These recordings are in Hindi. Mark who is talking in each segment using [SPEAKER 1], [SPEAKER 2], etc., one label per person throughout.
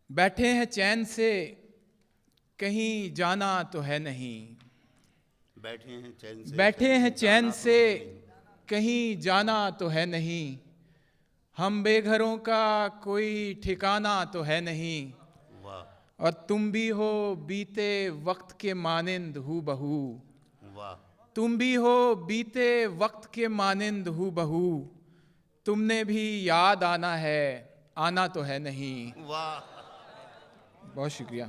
[SPEAKER 1] बैठे हैं चैन से कहीं जाना तो है नहीं।
[SPEAKER 2] बैठे हैं चैन से
[SPEAKER 1] बैठे हैं चैन
[SPEAKER 2] जाना तो
[SPEAKER 1] से
[SPEAKER 2] है नहीं।
[SPEAKER 1] कहीं जाना तो है नहीं। हम बेघरों का कोई ठिकाना तो है नहीं।
[SPEAKER 2] वाह
[SPEAKER 1] और तुम भी हो बीते वक्त के मानिंद हू बहू।
[SPEAKER 2] वाह
[SPEAKER 1] तुम भी हो बीते वक्त के मानिंद हू बहू। तुमने भी याद आना है, आना तो है नहीं।
[SPEAKER 2] वाह
[SPEAKER 1] बहुत शुक्रिया।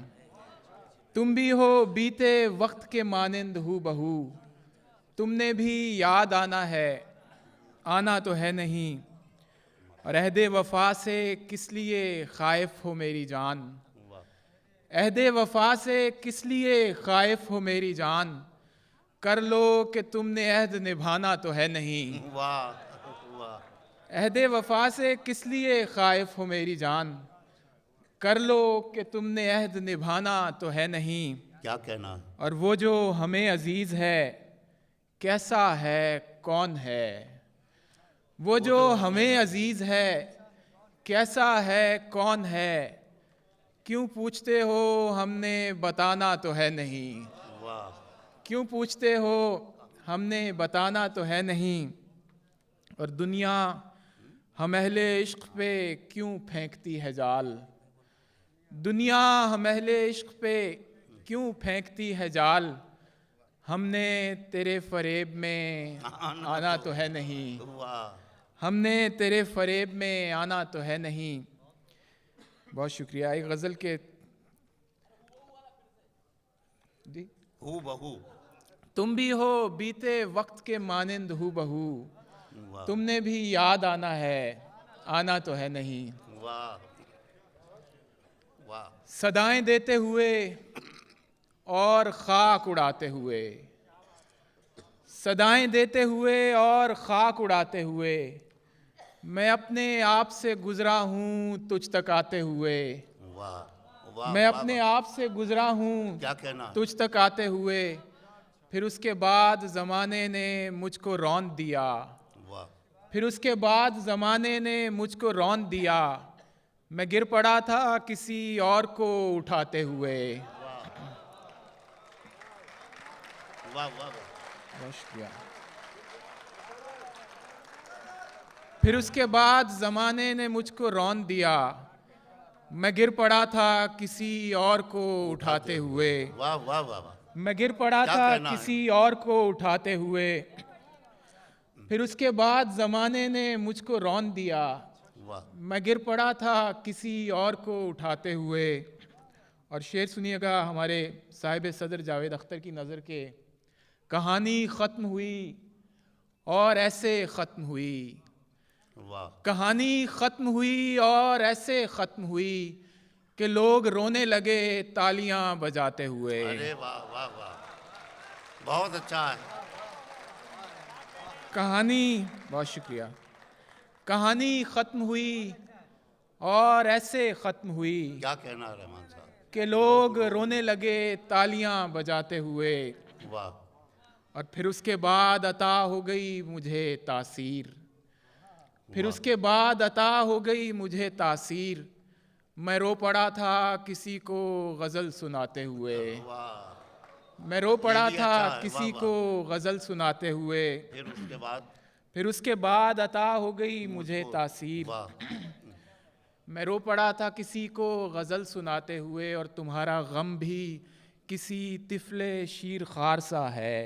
[SPEAKER 1] तुम भी हो बीते वक्त के मानिंद हू बहू। तुमने भी याद आना है, आना तो है नहीं। और अहदे वफा से किस लिए खाइफ हो मेरी जान।
[SPEAKER 2] वाह
[SPEAKER 1] अहदे वफा से किस लिए खाइफ हो मेरी जान। कर लो कि तुमने अहद निभाना तो है नहीं।
[SPEAKER 2] वाह वाह
[SPEAKER 1] अहदे वफा से किस लिए खाइफ हो मेरी जान। कर लो कि तुमने अहद निभाना तो है नहीं।
[SPEAKER 2] क्या कहना है।
[SPEAKER 1] और वो जो हमें अजीज है कैसा है कौन है। वो जो हमें अजीज है कैसा है कौन है। क्यों पूछते हो हमने बताना तो है नहीं।
[SPEAKER 2] वाह
[SPEAKER 1] क्यों पूछते हो हमने बताना तो है नहीं। और दुनिया हम अहले इश्क पे क्यों फेंकती है जाल। दुनिया हम अहले इश्क पे क्यों फेंकती है जाल। हमने तेरे फरेब में आना तो है नहीं।
[SPEAKER 2] वाह
[SPEAKER 1] हमने तेरे फरेब में आना तो है नहीं। बहुत शुक्रिया। एक गज़ल के जी।
[SPEAKER 2] हू बहू।
[SPEAKER 1] तुम भी हो बीते वक्त के मानिंद हू बहू।
[SPEAKER 2] वाह
[SPEAKER 1] तुमने भी याद आना है, आना तो है नहीं।
[SPEAKER 2] वाह वाह
[SPEAKER 1] सदाएं देते हुए और खाक उड़ाते हुए। सदाएं देते हुए और खाक उड़ाते हुए। मैं अपने आप से गुजरा हूँ तुझ तक आते हुए।
[SPEAKER 2] वाह वाह
[SPEAKER 1] मैं
[SPEAKER 2] वाह
[SPEAKER 1] अपने
[SPEAKER 2] वाह।
[SPEAKER 1] आप से गुजरा हूँ
[SPEAKER 2] क्या कहना है।
[SPEAKER 1] तुझ तक आते हुए। फिर उसके बाद ज़माने ने मुझको रौंद दिया।
[SPEAKER 2] वाह
[SPEAKER 1] फिर उसके बाद ज़माने ने मुझको रौंद दिया। मैं गिर पड़ा था किसी और को उठाते हुए।
[SPEAKER 2] वाह वाह
[SPEAKER 1] बहुत शुक्रिया। फिर उसके बाद ज़माने ने मुझको रौंद दिया। मैं गिर पड़ा था किसी और को उठाते हुए।
[SPEAKER 2] वाह वाह वाह वाह।
[SPEAKER 1] मैं गिर पड़ा
[SPEAKER 2] क्या
[SPEAKER 1] था
[SPEAKER 2] कहना है।
[SPEAKER 1] किसी और को उठाते हुए। फिर उसके बाद ज़माने ने मुझको रौंद दिया।
[SPEAKER 2] वाह
[SPEAKER 1] मैं गिर पड़ा था किसी और को उठाते हुए। और शेर सुनिएगा हमारे साहिब सदर जावेद अख्तर की नज़र के। कहानी ख़त्म हुई और ऐसे ख़त्म हुई।
[SPEAKER 2] वाह
[SPEAKER 1] कहानी ख़त्म हुई और ऐसे ख़त्म हुई कि लोग रोने लगे तालियां बजाते हुए।
[SPEAKER 2] अरे वाह वाह वाह। बहुत अच्छा है।
[SPEAKER 1] कहानी बहुत शुक्रिया। कहानी ख़त्म हुई और ऐसे ख़त्म हुई
[SPEAKER 2] क्या कहना है रहमान साहब।
[SPEAKER 1] कि लोग रोने लगे तालियां बजाते हुए।
[SPEAKER 2] वाह
[SPEAKER 1] और फिर उसके बाद अता हो गई मुझे तासीर। फिर
[SPEAKER 2] वाह
[SPEAKER 1] उसके बाद अता हो गई मुझे तासीर। मैं रो पड़ा था किसी को गज़ल सुनाते हुए।
[SPEAKER 2] वाह।
[SPEAKER 1] मैं रो
[SPEAKER 2] ये
[SPEAKER 1] पड़ा
[SPEAKER 2] भी
[SPEAKER 1] था
[SPEAKER 2] अच्छा है।
[SPEAKER 1] किसी
[SPEAKER 2] वाह वाह।
[SPEAKER 1] को गज़ल सुनाते हुए।
[SPEAKER 2] फिर उसके बाद
[SPEAKER 1] फिर उसके बाद अता हो गई मुझे
[SPEAKER 2] मुझको।
[SPEAKER 1] तासीर।
[SPEAKER 2] वाह
[SPEAKER 1] मैं रो पड़ा था किसी को गज़ल सुनाते हुए। और तुम्हारा गम भी किसी तिफले शीर खार सा है।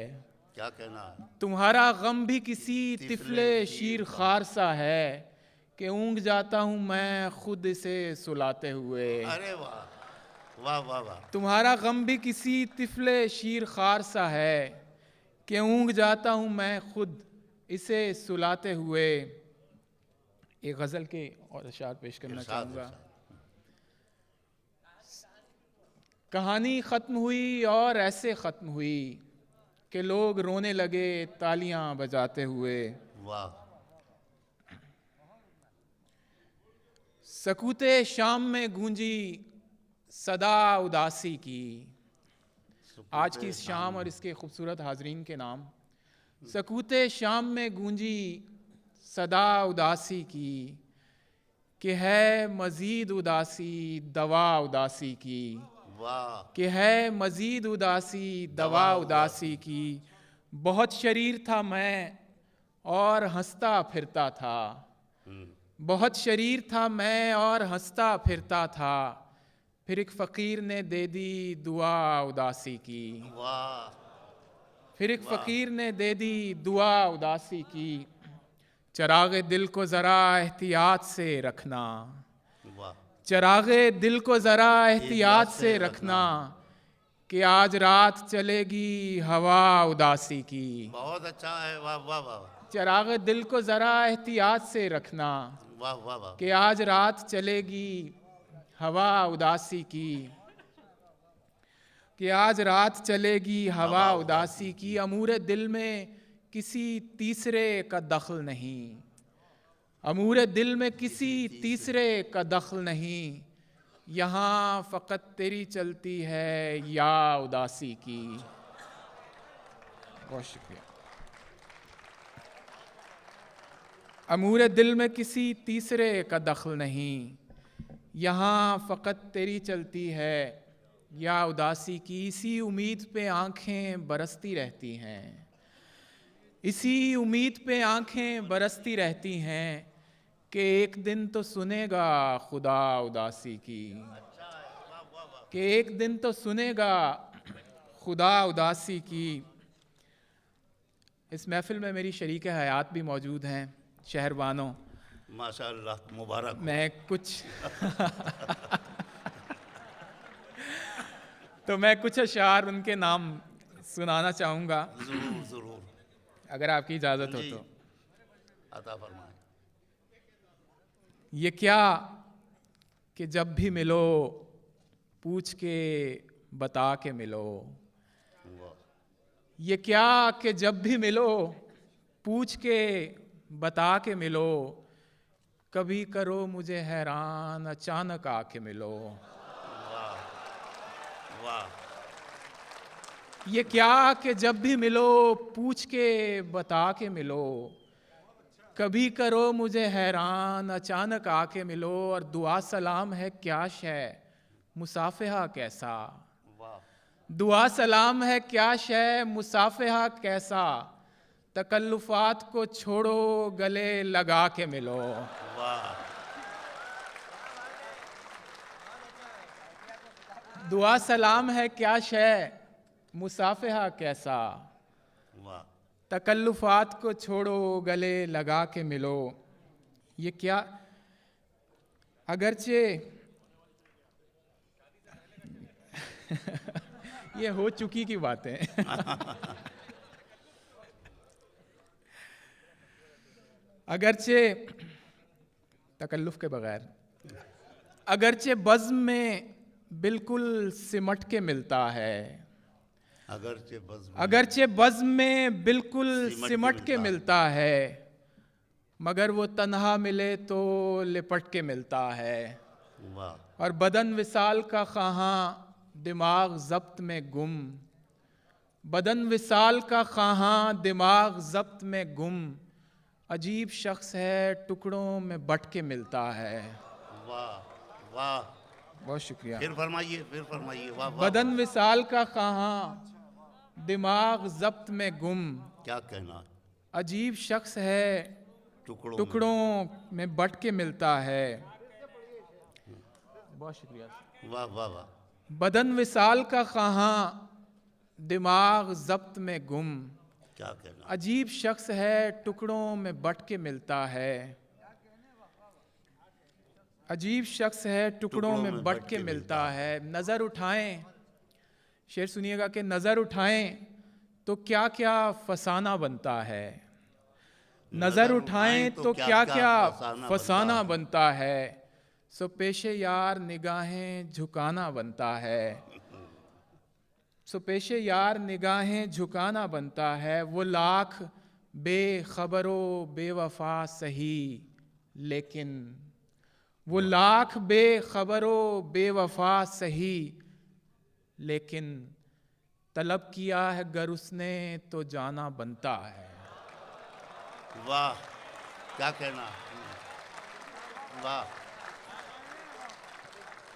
[SPEAKER 2] क्या कहना है।
[SPEAKER 1] तुम्हारा गम भी किसी
[SPEAKER 2] तिफले
[SPEAKER 1] तिफले
[SPEAKER 2] शीर
[SPEAKER 1] शीर खार सा है कि ऊँघ जाता हूँ मैं खुद इसे सुलाते हुए।
[SPEAKER 2] अरे वाह वाह वाह वाह।
[SPEAKER 1] तुम्हारा गम भी किसी तिफले शीर खार सा है कि ऊँघ जाता हूँ मैं खुद इसे सुलाते हुए। एक गज़ल के और अशार पेश करना
[SPEAKER 2] इरशाद
[SPEAKER 1] चाहूँगा।
[SPEAKER 2] इरशाद।
[SPEAKER 1] कहानी ख़त्म हुई और ऐसे ख़त्म हुई कि लोग रोने लगे तालियां बजाते हुए।
[SPEAKER 2] वाह
[SPEAKER 1] सकूते शाम में गूंजी सदा उदासी की। आज की इस शाम और इसके खूबसूरत हाजरीन के नाम। सकूते शाम में गूंजी सदा उदासी की कि है मजीद उदासी दवा उदासी की,
[SPEAKER 2] वाह
[SPEAKER 1] कि है मजीद उदासी दवा उदासी की। बहुत शरीर था मैं और हंसता फिरता था, बहुत शरीर था मैं और हंसता फिरता था, फिर एक फ़कीर ने दे दी दुआ उदासी की,
[SPEAKER 2] वाह
[SPEAKER 1] फिर एक फ़कीर ने दे दी दुआ उदासी की। चरागे दिल को ज़रा एहतियात से रखना,
[SPEAKER 2] वाह
[SPEAKER 1] चरागे दिल को ज़रा एहतियात से रखना, कि आज रात चलेगी हवा उदासी की।
[SPEAKER 2] बहुत अच्छा है। वाह वाह वाह
[SPEAKER 1] चरागे दिल को ज़रा एहतियात से रखना,
[SPEAKER 2] वाह वाह वाह
[SPEAKER 1] कि आज रात चलेगी हवा उदासी की, कि आज रात चलेगी हवा उदासी की। अमूरे दिल में किसी तीसरे का दखल नहीं, अमूरे दिल में किसी तीसरे का दखल नहीं, यहाँ फ़कत तेरी चलती है या उदासी की। बहुत शुक्रिया। अमूरे दिल में किसी तीसरे का दखल नहीं, यहाँ फ़कत तेरी चलती है या उदासी की। इसी उम्मीद पे आँखें बरसती रहती हैं, इसी उम्मीद पे आँखें बरसती रहती हैं, कि एक दिन तो सुनेगा खुदा उदासी की, कि एक दिन तो सुनेगा खुदा उदासी की। इस महफ़िल में मेरी शरीक हयात भी मौजूद हैं, शहरबानों।
[SPEAKER 2] माशाअल्लाह मुबारक हो।
[SPEAKER 1] मैं कुछ तो मैं कुछ अशार उनके नाम सुनाना चाहूँगा,
[SPEAKER 2] जरूर जरूर
[SPEAKER 1] अगर आपकी इजाज़त हो
[SPEAKER 2] जी।
[SPEAKER 1] तो।
[SPEAKER 2] अता फरमाए।
[SPEAKER 1] ये क्या कि जब भी मिलो पूछ के बता के मिलो,
[SPEAKER 2] वाह
[SPEAKER 1] ये क्या कि जब भी मिलो पूछ के बता के मिलो, कभी करो मुझे हैरान अचानक आके मिलो।
[SPEAKER 2] वाह
[SPEAKER 1] ये क्या कि जब भी मिलो पूछ के बता के मिलो, कभी करो मुझे हैरान अचानक आके मिलो। और दुआ सलाम है क्या शै मुसाफिहा कैसा,
[SPEAKER 2] वाह
[SPEAKER 1] दुआ सलाम है क्या शै मुसाफिहा कैसा, तकल्लुफात को छोड़ो गले लगा के मिलो।
[SPEAKER 2] वाह
[SPEAKER 1] दुआ सलाम है क्या शै मुसाफिहा कैसा,
[SPEAKER 2] वाह
[SPEAKER 1] तकल्लुफात को छोड़ो गले लगा के मिलो। ये क्या अगरचे ये हो चुकी की बातें अगरचे तकल्लुफ के बगैर, अगरचे बज़्म में बिल्कुल सिमट के मिलता है, अगरचे बज़्म में बिल्कुल सिमट के मिलता है, मगर वो तन्हा मिले तो लिपट के मिलता है।
[SPEAKER 2] वाह
[SPEAKER 1] और बदन विसाल का ख़्वाहां दिमाग ज़ब्त में गुम, बदन विसाल का ख़्वाहां दिमाग ज़ब्त में गुम, अजीब शख्स है टुकड़ों में बट के मिलता है।
[SPEAKER 2] वाह वाह
[SPEAKER 1] बहुत शुक्रिया।
[SPEAKER 2] फिर फरमाइए वाह वाह
[SPEAKER 1] बदन विसाल का ख़्वाहां दिमाग ज़ब्त में गुम,
[SPEAKER 2] क्या कहना।
[SPEAKER 1] अजीब शख्स है टुकड़ों में बट के मिलता है। बहुत शुक्रिया।
[SPEAKER 2] वाह वाह वाह
[SPEAKER 1] बदन विसाल का ख़्वाहां दिमाग ज़ब्त में गुम,
[SPEAKER 2] क्या कहना।
[SPEAKER 1] अजीब शख्स है टुकड़ों में बट के मिलता है, अजीब शख्स है टुकड़ों में बट के मिलता है। नज़र उठाएं, शेर सुनिएगा कि नज़र उठाएं तो क्या क्या फसाना बनता है, नज़र उठाएं तो क्या क्या फसाना बनता है, सो पेशे यार निगाहें झुकाना बनता है, सो पेशे यार निगाहें झुकाना बनता है। वो लाख बेखबरो बेवफा सही, लेकिन वो लाख बेखबरो बेवफा सही, लेकिन तलब किया है गर उसने तो जाना बनता है।
[SPEAKER 2] वाह क्या कहना। वाह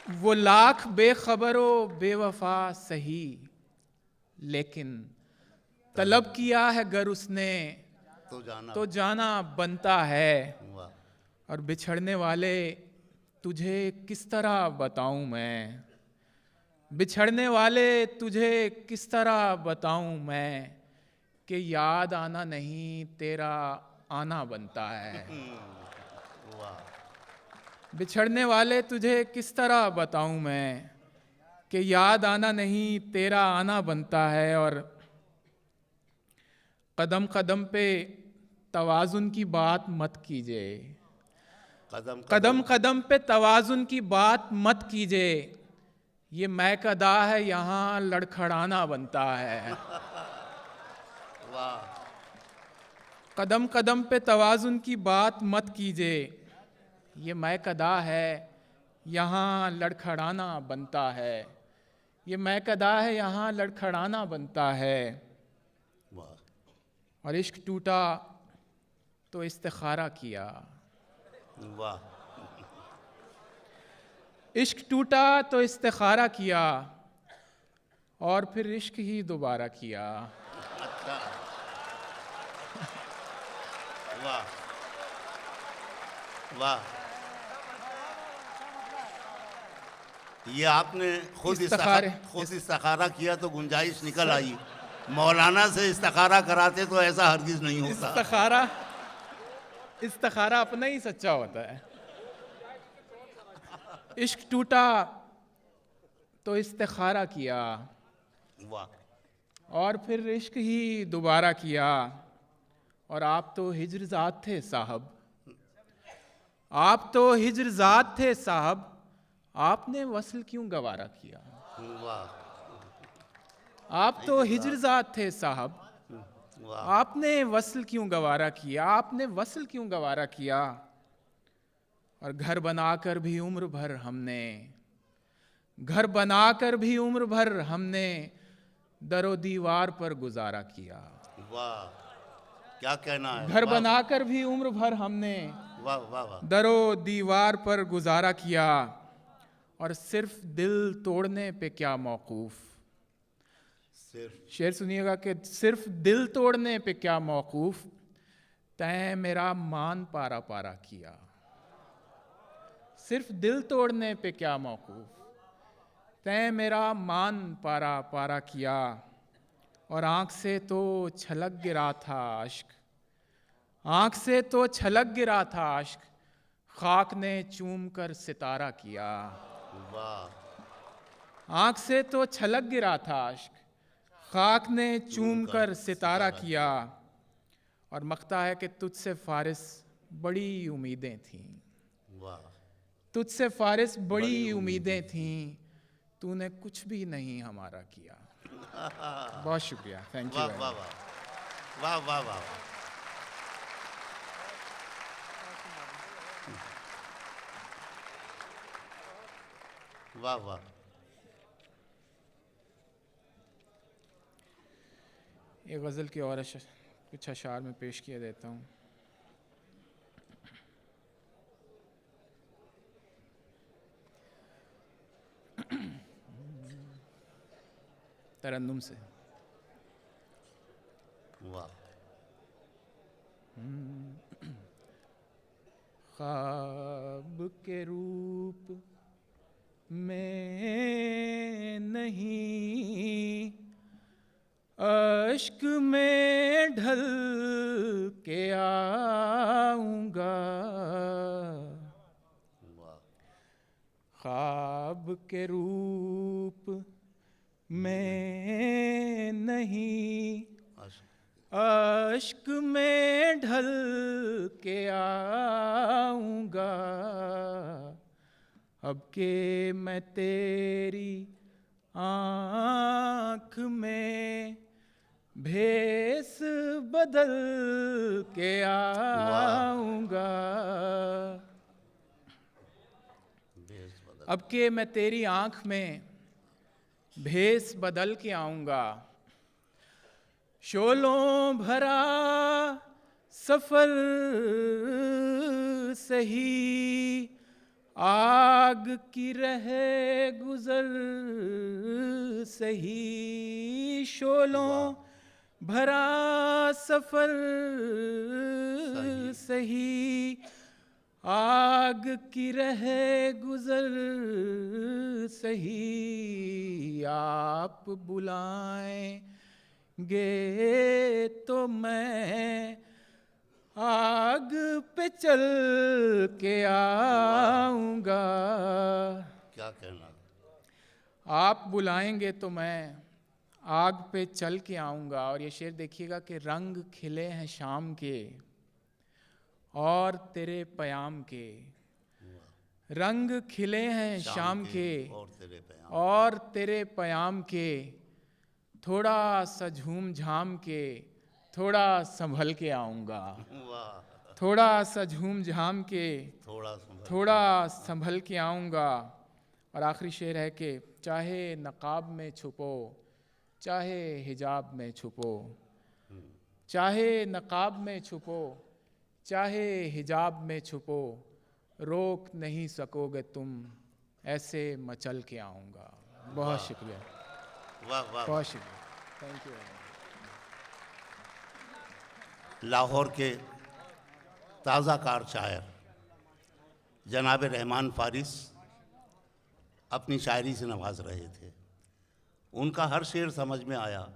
[SPEAKER 1] वो लाख बेखबरो बेवफा सही, लेकिन तलब किया है गर उसने तो जाना बनता है।
[SPEAKER 2] वाह।
[SPEAKER 1] और बिछड़ने वाले तुझे किस तरह बताऊं मैं, बिछड़ने वाले तुझे किस तरह बताऊं मैं, कि याद आना नहीं तेरा आना बनता है।
[SPEAKER 2] वाह।
[SPEAKER 1] बिछड़ने वाले तुझे किस तरह बताऊं मैं, कि याद आना नहीं तेरा आना बनता है। और कदम कदम पे तवाज़ुन की बात मत कीजिए, कदम कदम पे तवाज़ुन की बात मत कीजिए, ये मैकदा है यहाँ लड़खड़ाना बनता है।
[SPEAKER 2] वाह।
[SPEAKER 1] कदम कदम पे तवाज़ुन की बात मत कीजिए, ये मैकदा है यहाँ लड़खड़ाना बनता है। ये मैकदा है यहाँ लड़खड़ाना बनता है।
[SPEAKER 2] वाह।
[SPEAKER 1] और इश्क टूटा तो इस्तिखारा किया,
[SPEAKER 2] वाह।
[SPEAKER 1] इश्क टूटा तो इस्तिखारा किया, और फिर इश्क ही दोबारा किया।
[SPEAKER 2] अच्छा। वाह। वाह। ये आपने खुद इस्तिखारा किया तो गुंजाइश निकल आई। मौलाना से इस्तिखारा कराते तो ऐसा हरगिज नहीं होता।
[SPEAKER 1] इस्तिखारा अपना ही सच्चा होता है। इश्क टूटा तो इस्तिखारा किया,
[SPEAKER 2] वाह।
[SPEAKER 1] और फिर इश्क ही दोबारा किया। और आप तो हिज्रजात थे साहब, आप तो हिज्रजात थे साहब, आपने वसल क्यों गवारा किया।
[SPEAKER 2] वाह।
[SPEAKER 1] आप तो हिज्रजात थे साहब, आपने वसल क्यों गवारा किया, आपने वसल क्यों गवारा किया। और घर बनाकर भी उम्र भर हमने, घर बनाकर भी उम्र भर हमने दरो दीवार पर गुजारा किया।
[SPEAKER 2] वाह। क्या कहना है।
[SPEAKER 1] घर बनाकर भी उम्र भर हमने
[SPEAKER 2] वाह वाह वाह
[SPEAKER 1] दरो दीवार पर गुजारा किया। और सिर्फ दिल तोड़ने पे क्या मौकूफ, शेर सुनिएगा कि सिर्फ दिल तोड़ने पे क्या मौकूफ, तैं मेरा मान पारा पारा किया। सिर्फ दिल तोड़ने पे क्या मौकूफ, तैं मेरा मान पारा पारा किया। और आँख से तो छलक गिरा था अश्क, आँख से तो छलक गिरा था अश्क, खाक ने चूम कर सितारा किया।
[SPEAKER 2] वाह।
[SPEAKER 1] आँख से तो छलक गिरा था अश्क, खाक ने चूम कर सितारा किया। और मख्ता है कि तुझसे फारिस बड़ी उम्मीदें थीं,
[SPEAKER 2] वाह।
[SPEAKER 1] तुझसे फारिस बड़ी उम्मीदें थीं, तूने कुछ भी नहीं हमारा किया। बहुत शुक्रिया, थैंक यू।
[SPEAKER 2] वाह वाह वाह वाह वाह। वाह वाह।
[SPEAKER 1] एक गज़ल की और कुछ अशार में पेश किया देता हूँ। तरन्नुम से।
[SPEAKER 2] वाह।
[SPEAKER 1] ख्वाब के रूप में नहीं, अश्क में ढल के आऊंगा। ख्वाब के रूप में नहीं, अश्क में ढल के आऊंगा। अब के मैं तेरी आँख में भेस बदल के आऊंगा। अब के मैं तेरी आँख में भेस बदल के आऊंगा। शोलों भरा सफर सही, आग की रहे गुजर सही, शोलों भरा सफर सही। आग की रहे गुजर सही, आप बुलाएंगे तो मैं आग पे चल के आऊंगा।
[SPEAKER 2] क्या कहना।
[SPEAKER 1] आप बुलाएंगे तो मैं आग पे चल के आऊंगा। और ये शेर देखिएगा कि रंग खिले हैं शाम के और तेरे पयाम के। रंग खिले हैं शाम के और तेरे पयाम के। थोड़ा सा झूम झाम के थोड़ा संभल के आऊंगा। थोड़ा सा झूम झाम के थोड़ा संभल के आऊंगा। और आखिरी शेर है कि चाहे नकाब में छुपो चाहे हिजाब में छुपो, चाहे नकाब में छुपो चाहे हिजाब में छुपो, रोक नहीं सकोगे तुम ऐसे मचल के आऊँगा। बहुत शुक्रिया।
[SPEAKER 2] वाह वाह,
[SPEAKER 1] बहुत शुक्रिया। Thank you.
[SPEAKER 2] लाहौर के ताज़ाकार शायर जनाब रहमान फारिस अपनी शायरी से नवाज रहे थे। उनका हर शेर समझ में आया,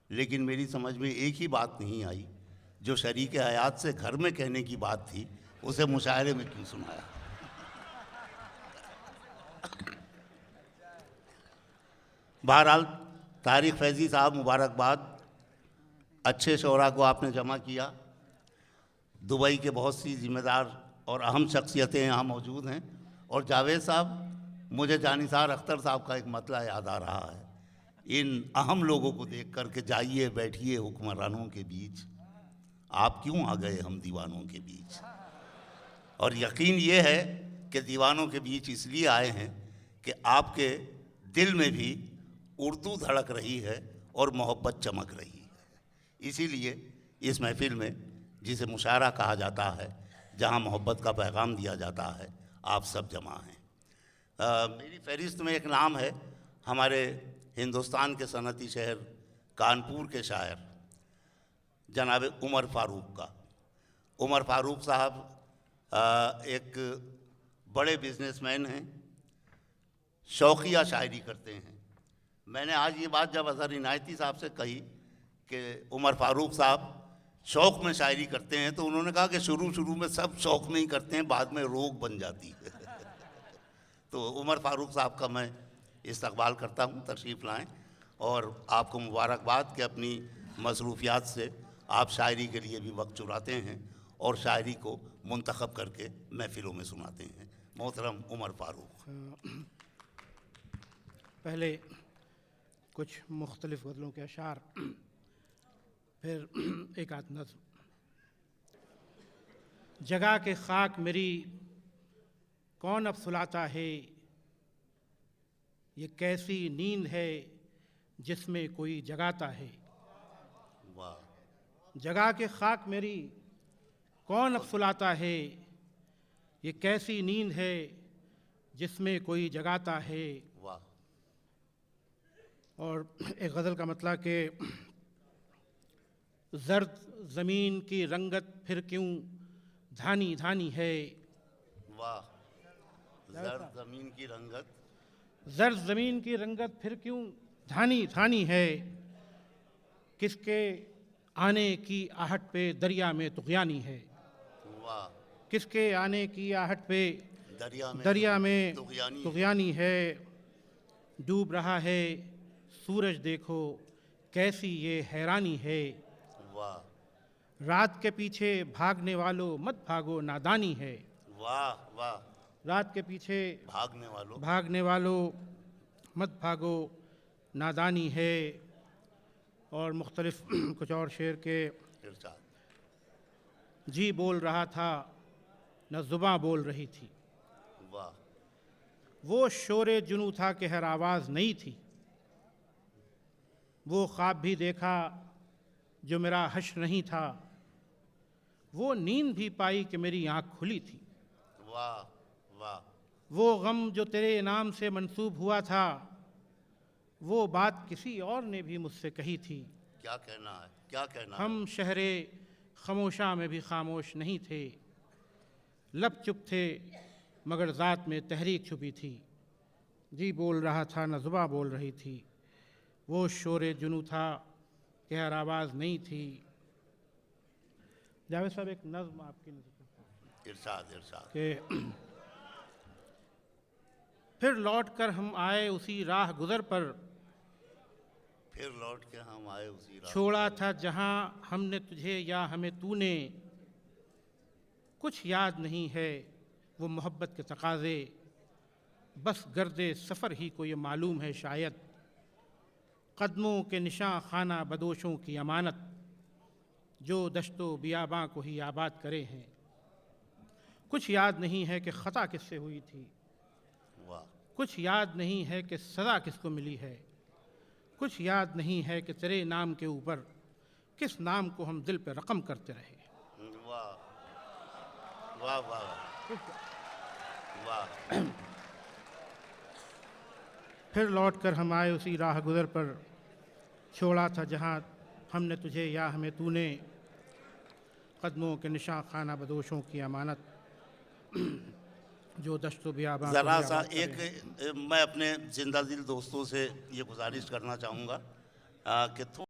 [SPEAKER 2] लेकिन मेरी समझ में एक ही बात नहीं आई, जो शरीक हयात से घर में कहने की बात थी उसे मुशायरे में क्यों सुनाया। बहरहाल तारिक फैज़ी साहब, मुबारकबाद। अच्छे शोरा को आपने जमा किया। दुबई के बहुत सी ज़िम्मेदार और अहम शख्सियतें यहाँ मौजूद हैं। और जावेद साहब, मुझे जानिसार अख्तर साहब का एक मतला याद आ रहा है, इन अहम लोगों को देख कर के जाइए बैठिए हुक्मरानों के बीच, आप क्यों आ गए हम दीवानों के बीच। और यकीन ये है कि दीवानों के बीच इसलिए आए हैं कि आपके दिल में भी उर्दू धड़क रही है और मोहब्बत चमक रही है। इसीलिए इस महफिल में, जिसे मुशायरा कहा जाता है, जहाँ मोहब्बत का पैगाम दिया जाता है, आप सब जमा हैं। मेरी फहरिस्त में एक नाम है हमारे हिंदुस्तान के सनती शहर कानपुर के शायर जनाब उमर फ़ारूक का। उमर फ़ारूक साहब एक बड़े बिजनेसमैन हैं, शौकिया शायरी करते हैं। मैंने आज ये बात जब अज़हर इनायती साहब से कही कि उमर फ़ारूक साहब शौक़ में शायरी करते हैं, तो उन्होंने कहा कि शुरू में सब शौक़ में ही करते हैं, बाद में रोग बन जाती है। तो उमर फ़ारूक साहब का मैं इस्तक़बाल करता हूँ, तशरीफ़ लाएँ। और आपको मुबारकबाद कि अपनी मसरूफ़ियात से आप शायरी के लिए भी वक्त चुराते हैं और शायरी को मुंतखब करके महफ़िलों में सुनाते हैं। मोहतरम उमर फ़ारूक।
[SPEAKER 3] पहले कुछ मुख्तलिफ़ गज़लों के अशार, फिर एक आध नज़्म। जगा के खाक मेरी कौन अब सुलाता है, ये कैसी नींद है जिसमें कोई जगाता है। जगा के खाक मेरी कौन अब सुलाता है, ये कैसी नींद है जिसमें कोई जगाता है। और एक गज़ल का मतलब कि ज़र्द ज़मीन की रंगत फिर क्यों धानी धानी है।
[SPEAKER 2] वाह। ज़र्द ज़मीन की रंगत,
[SPEAKER 3] ज़र्द ज़मीन की रंगत फिर क्यों धानी धानी है, किसके आने की आहट पे दरिया में तुग़यानी है।
[SPEAKER 2] वाह।
[SPEAKER 3] किसके आने की आहट पे दरिया में तुग़यानी है। डूब रहा है सूरज देखो कैसी ये हैरानी है।
[SPEAKER 2] वाह।
[SPEAKER 3] रात के पीछे भागने वालों मत भागो नादानी है।
[SPEAKER 2] वाह वाह।
[SPEAKER 3] रात के पीछे भागने वालों मत भागो नादानी है। और मुख्तलिफ कुछ और शेर के। जी बोल रहा था न ज़ुबां बोल रही थी।
[SPEAKER 2] वाह।
[SPEAKER 3] वो शोरे जुनू था कि हर आवाज़ नहीं थी। वो ख्वाब भी देखा जो मेरा हश्र नहीं था। वो नींद भी पाई कि मेरी आँख खुली थी।
[SPEAKER 2] वाह वाह।
[SPEAKER 3] वो गम जो तेरे नाम से मंसूब हुआ था, वो बात किसी और ने भी मुझसे कही थी।
[SPEAKER 2] क्या कहना है, क्या कहना है?
[SPEAKER 3] हम शहरे खामोशा में भी खामोश नहीं थे, लब चुप थे मगर ज़ात में तहरीक छुपी थी। जी बोल रहा था न ज़ुबां बोल रही थी, वो शोरे जुनू था कि हर आवाज़ नहीं थी। जावेद साहब एक नज़्म आपकी नज़र
[SPEAKER 2] इरशाद इरशाद।
[SPEAKER 3] कि फिर लौट कर हम आए उसी राह गुज़र पर,
[SPEAKER 2] फिर लौट के हम आए उसी राह।
[SPEAKER 3] छोड़ा था जहां हमने तुझे या हमें तूने, कुछ याद नहीं है वो मोहब्बत के तकाज़े, बस गर्दे सफ़र ही को ये मालूम है शायद, कदमों के निशां खाना बदोशों की अमानत, जो दश्तो बियाबां को ही आबाद करे हैं। कुछ याद नहीं है कि ख़ता किससे हुई थी,
[SPEAKER 2] वाह।
[SPEAKER 3] कुछ याद नहीं है कि सज़ा किसको मिली है, कुछ याद नहीं है कि तेरे नाम के ऊपर किस नाम को हम दिल पे रकम करते रहे।
[SPEAKER 2] वाह वाह वाह वाह।
[SPEAKER 3] फिर लौट कर हम आए उसी राह गुज़र पर, छोड़ा था जहाँ हमने तुझे या हमें तूने, कदमों के निशां खाना बदोशों की अमानत, जो दश्तो बियाबां।
[SPEAKER 2] ज़रा सा एक मैं अपने जिंदा दिल दोस्तों से ये गुजारिश करना चाहूँगा कि